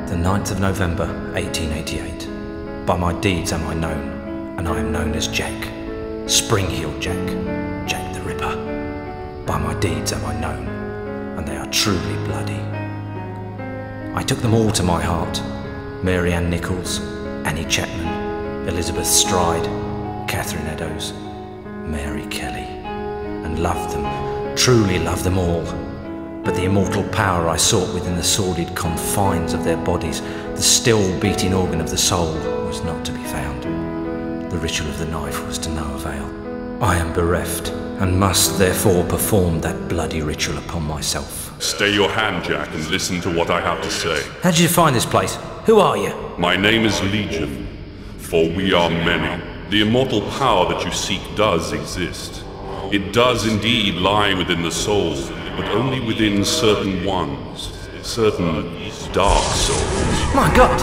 The 9th of November, 1888. By my deeds am I known, and I am known as Jack. Spring-heeled Jack, Jack the Ripper. By my deeds am I known, and they are truly bloody. I took them all to my heart. Mary Ann Nichols, Annie Chapman, Elizabeth Stride, Catherine Eddowes, Mary Kelly, and loved them, truly loved them all. But the immortal power I sought within the sordid confines of their bodies, the still beating organ of the soul, was not to be found. The ritual of the knife was to no avail. I am bereft, and must therefore perform that bloody ritual upon myself. Stay your hand, Jack, and listen to what I have to say. How did you find this place? Who are you? My name is Legion, for we are many. The immortal power that you seek does exist. It does indeed lie within the soul, but only within certain ones, certain dark souls. My God!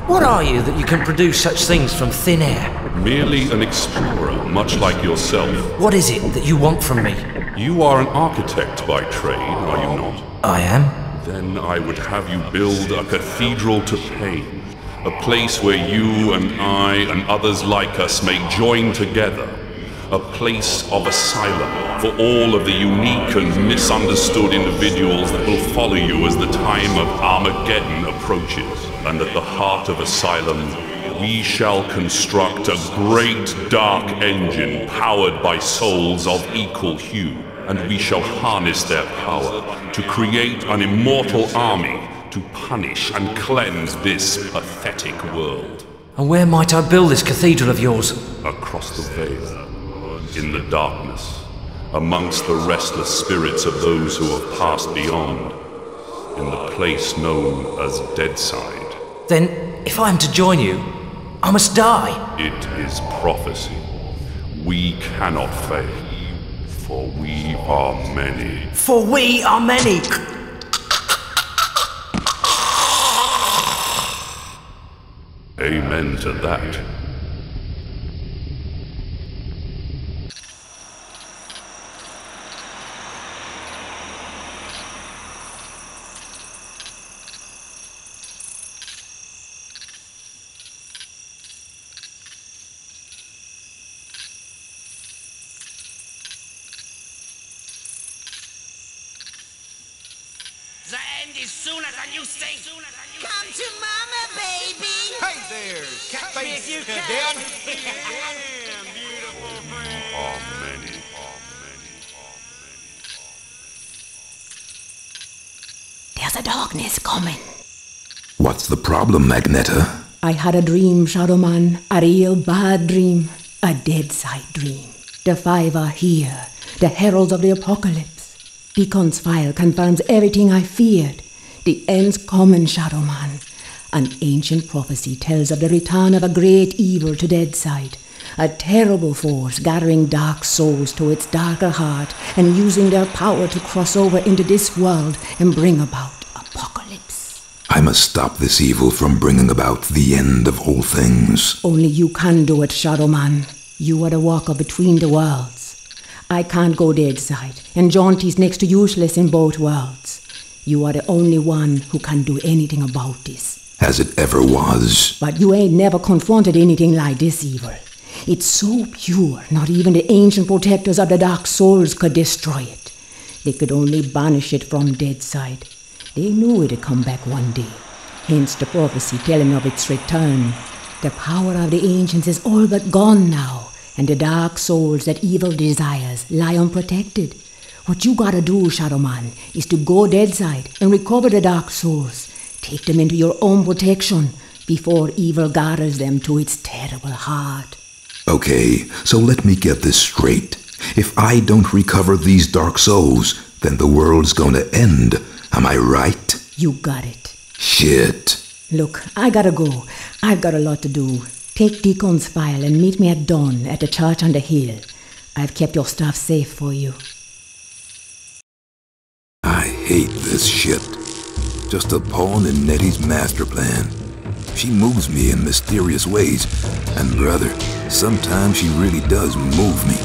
What are you that you can produce such things from thin air? Merely an explorer, much like yourself. What is it that you want from me? You are an architect by trade, are you not? I am. Then I would have you build a cathedral to pain. A place where you and I and others like us may join together. A place of asylum for all of the unique and misunderstood individuals that will follow you as the time of Armageddon approaches. And at the heart of asylum, we shall construct a great dark engine powered by souls of equal hue. And we shall harness their power to create an immortal army to punish and cleanse this pathetic world. And where might I build this cathedral of yours? Across the veil. In the darkness, amongst the restless spirits of those who have passed beyond, in the place known as Deadside. Then, if I am to join you, I must die. It is prophecy. We cannot fail, for we are many. For we are many! Amen to that. The end is sooner than you think. Come to mama, baby. Hey there, cat me if you face can. Damn, beautiful friend. Are many. There's a darkness coming. What's the problem, Magneta? I had a dream, Shadowman. A real bad dream. A Deadside dream. The five are here. The heralds of the apocalypse. Deacon's file confirms everything I feared. The end's coming, Shadowman. An ancient prophecy tells of the return of a great evil to Deadside. A terrible force gathering dark souls to its darker heart and using their power to cross over into this world and bring about apocalypse. I must stop this evil from bringing about the end of all things. Only you can do it, Shadowman. You are the walker between the worlds. I can't go Deadside, and Jaunty's next to useless in both worlds. You are the only one who can do anything about this. As it ever was. But you ain't never confronted anything like this evil. It's so pure, not even the ancient protectors of the dark souls could destroy it. They could only banish it from Deadside. They knew it'd come back one day, hence the prophecy telling of its return. The power of the ancients is all but gone now, and the dark souls that evil desires lie unprotected. What you gotta do, Shadowman, is to go Deadside and recover the dark souls. Take them into your own protection before evil gathers them to its terrible heart. Okay, so let me get this straight. If I don't recover these dark souls, then the world's gonna end. Am I right? You got it. Shit. Look, I gotta go. I've got a lot to do. Take Deacon's file and meet me at dawn at the church on the hill. I've kept your stuff safe for you. I hate this shit. Just a pawn in Nettie's master plan. She moves me in mysterious ways, and brother, sometimes she really does move me.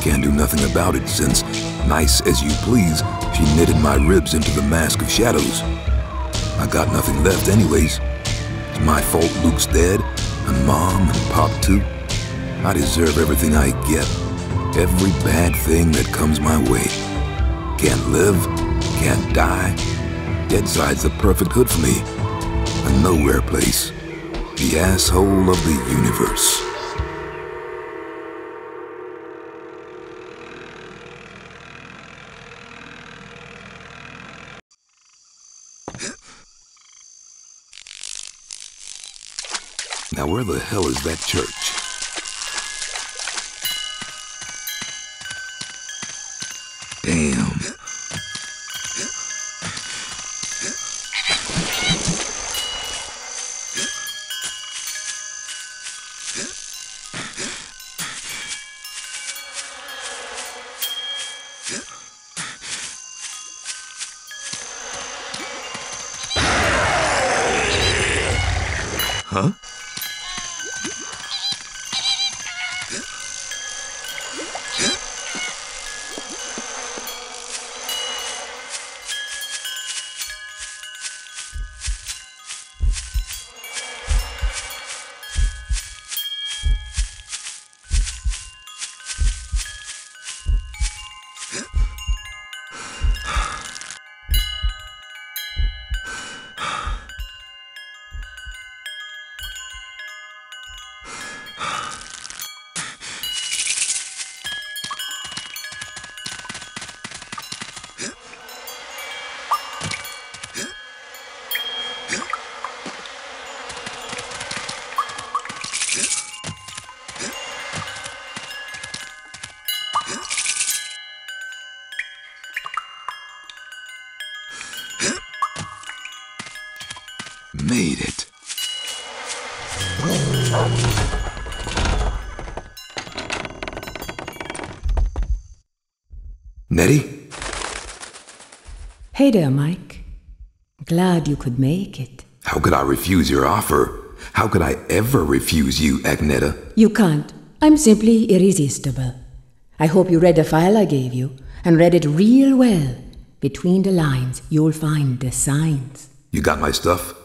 Can't do nothing about it since, nice as you please, she knitted my ribs into the mask of shadows. I got nothing left anyways. It's my fault Luke's dead, and Mom and Pop too. I deserve everything I get. Every bad thing that comes my way. Can't live, can't die. Deadside's the perfect hood for me. A nowhere place. The asshole of the universe. Now where the hell is that church? Damn. Huh? Made it. Nettie? Hey there, Mike. Glad you could make it. How could I refuse your offer? How could I ever refuse you, Agneta? You can't. I'm simply irresistible. I hope you read the file I gave you, and read it real well. Between the lines, you'll find the signs. You got my stuff?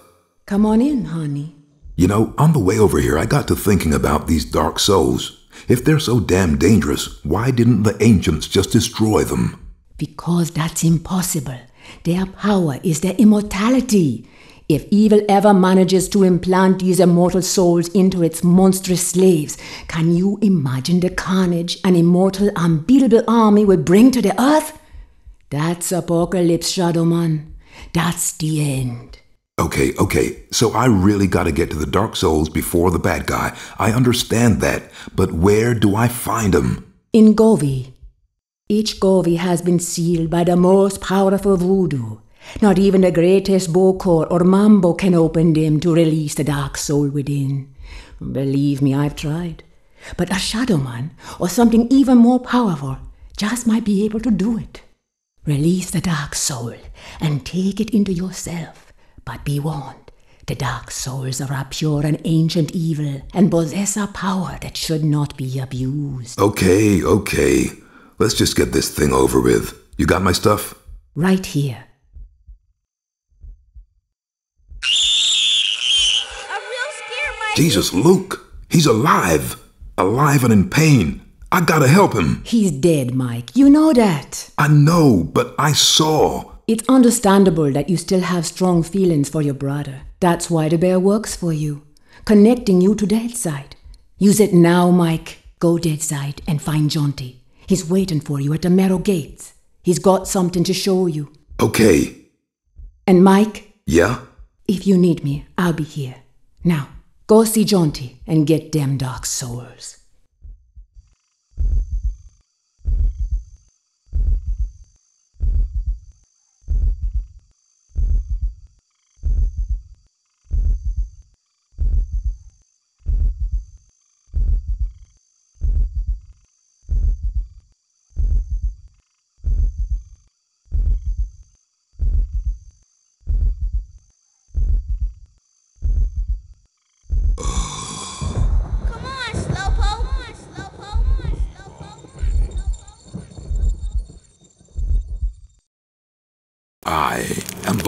Come on in, honey. You know, on the way over here, I got to thinking about these dark souls. If they're so damn dangerous, why didn't the ancients just destroy them? Because that's impossible. Their power is their immortality. If evil ever manages to implant these immortal souls into its monstrous slaves, can you imagine the carnage an immortal, unbeatable army would bring to the earth? That's apocalypse, Shadowman. That's the end. Okay, so I really gotta get to the Dark Souls before the bad guy. I understand that, but where do I find them? In Govi. Each Govi has been sealed by the most powerful voodoo. Not even the greatest Bokor or Mambo can open them to release the dark soul within. Believe me, I've tried. But a Shadowman, or something even more powerful, just might be able to do it. Release the dark soul and take it into yourself. But be warned, the dark souls are a pure and ancient evil and possess a power that should not be abused. Okay. Let's just get this thing over with. You got my stuff? Right here. A real scare, Mike. Jesus, Luke! He's alive! Alive and in pain! I gotta help him! He's dead, Mike. You know that. I know, but I saw. It's understandable that you still have strong feelings for your brother. That's why the bear works for you, connecting you to Deadside. Use it now, Mike. Go Deadside and find Jonty. He's waiting for you at the Marrow Gates. He's got something to show you. Okay. And Mike? Yeah? If you need me, I'll be here. Now, go see Jonty and get them dark souls. Come on, Slowpoke.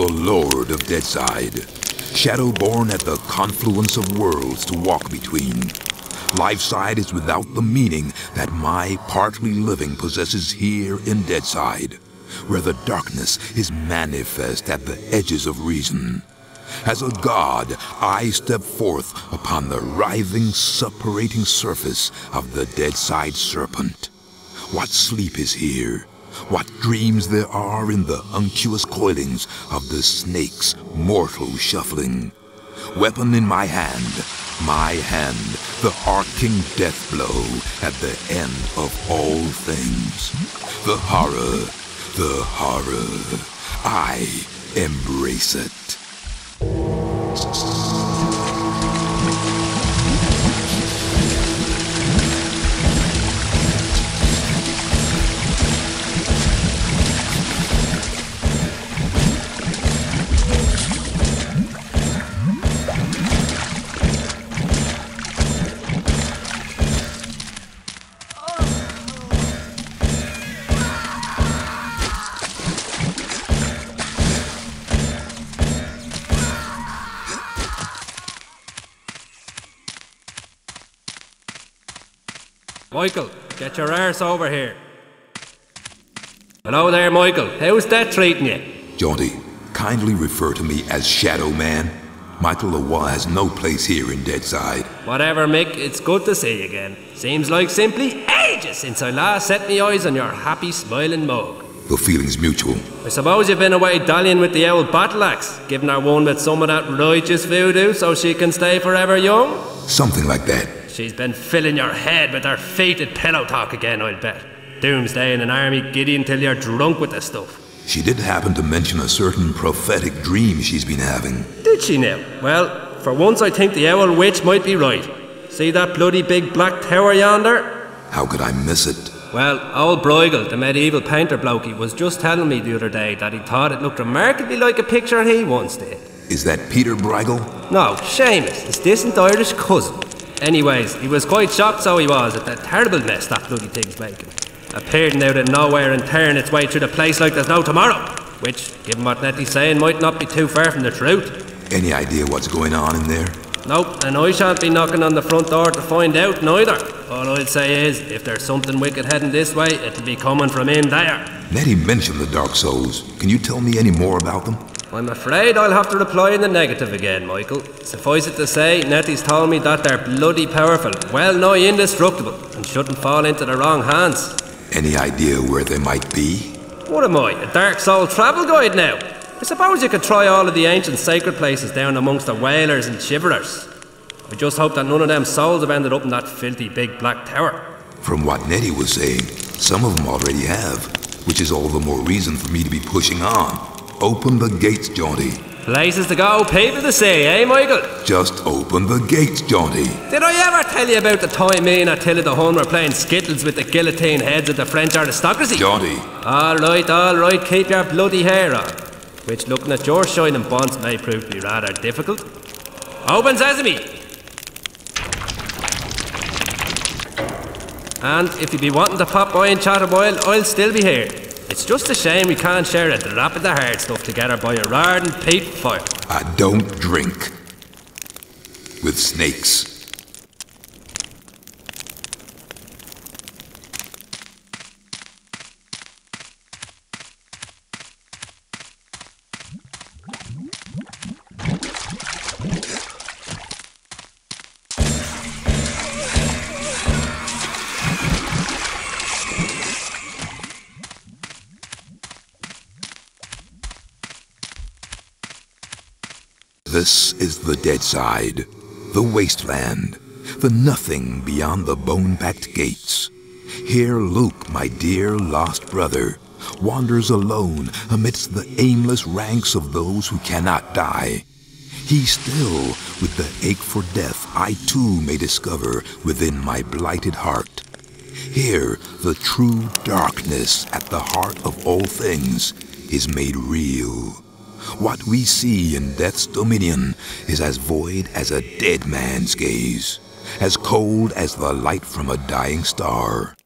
the Lord of Deadside, Shadowborn at the confluence of worlds to walk between. Lifeside is without the meaning that my partly living possesses here in Deadside, where the darkness is manifest at the edges of reason. As a god, I step forth upon the writhing, suppurating surface of the Deadside Serpent. What sleep is here? What dreams there are in the unctuous coilings of the snake's mortal shuffling. Weapon in my hand, the arcing death blow at the end of all things. The horror, I embrace it. Michael, get your arse over here. Hello there, Michael. How's that treating you? Jaunty, kindly refer to me as Shadow Man. Michael Lawa has no place here in Deadside. Whatever, Mick. It's good to see you again. Seems like simply ages since I last set me eyes on your happy, smiling mug. The feeling's mutual. I suppose you've been away dallying with the old battle axe, giving her one with some of that righteous voodoo so she can stay forever young? Something like that. She's been filling your head with her fated pillow talk again, I'll bet. Doomsday in an army giddy until you're drunk with the stuff. She did happen to mention a certain prophetic dream she's been having. Did she now? Well, for once I think the owl witch might be right. See that bloody big black tower yonder? How could I miss it? Well, old Bruegel, the medieval painter blokey, was just telling me the other day that he thought it looked remarkably like a picture he once did. Is that Peter Bruegel? No, Seamus, his distant Irish cousin. Anyways, he was quite shocked, so he was, at the terrible mess that bloody thing's making. Appearing out of nowhere and tearing its way through the place like there's no tomorrow. Which, given what Nettie's saying, might not be too far from the truth. Any idea what's going on in there? Nope, and I shan't be knocking on the front door to find out neither. All I'd say is, if there's something wicked heading this way, it'll be coming from in there. Nettie mentioned the Dark Souls. Can you tell me any more about them? I'm afraid I'll have to reply in the negative again, Michael. Suffice it to say, Nettie's told me that they're bloody powerful, well nigh indestructible, and shouldn't fall into the wrong hands. Any idea where they might be? What am I, a Dark Soul travel guide now? I suppose you could try all of the ancient sacred places down amongst the whalers and shiverers. I just hope that none of them souls have ended up in that filthy big black tower. From what Nettie was saying, some of them already have, which is all the more reason for me to be pushing on. Open the gates, Jaunty. Places to go, people to see, eh, Michael? Just open the gates, Jaunty. Did I ever tell you about the time me and Attila the Hun were playing skittles with the guillotine heads of the French aristocracy? Jaunty. All right, keep your bloody hair on. Which, looking at your shining bonds, may prove to be rather difficult. Open sesame! And if you be wanting to pop by and chat a while, I'll still be here. It's just a shame we can't share a drop of the hard stuff together by a roaring peat fire. I don't drink with snakes. This is the Deadside, the wasteland, the nothing beyond the bone-packed gates. Here Luke, my dear lost brother, wanders alone amidst the aimless ranks of those who cannot die. He still, with the ache for death I too may discover within my blighted heart. Here, the true darkness at the heart of all things is made real. What we see in death's dominion is as void as a dead man's gaze, as cold as the light from a dying star.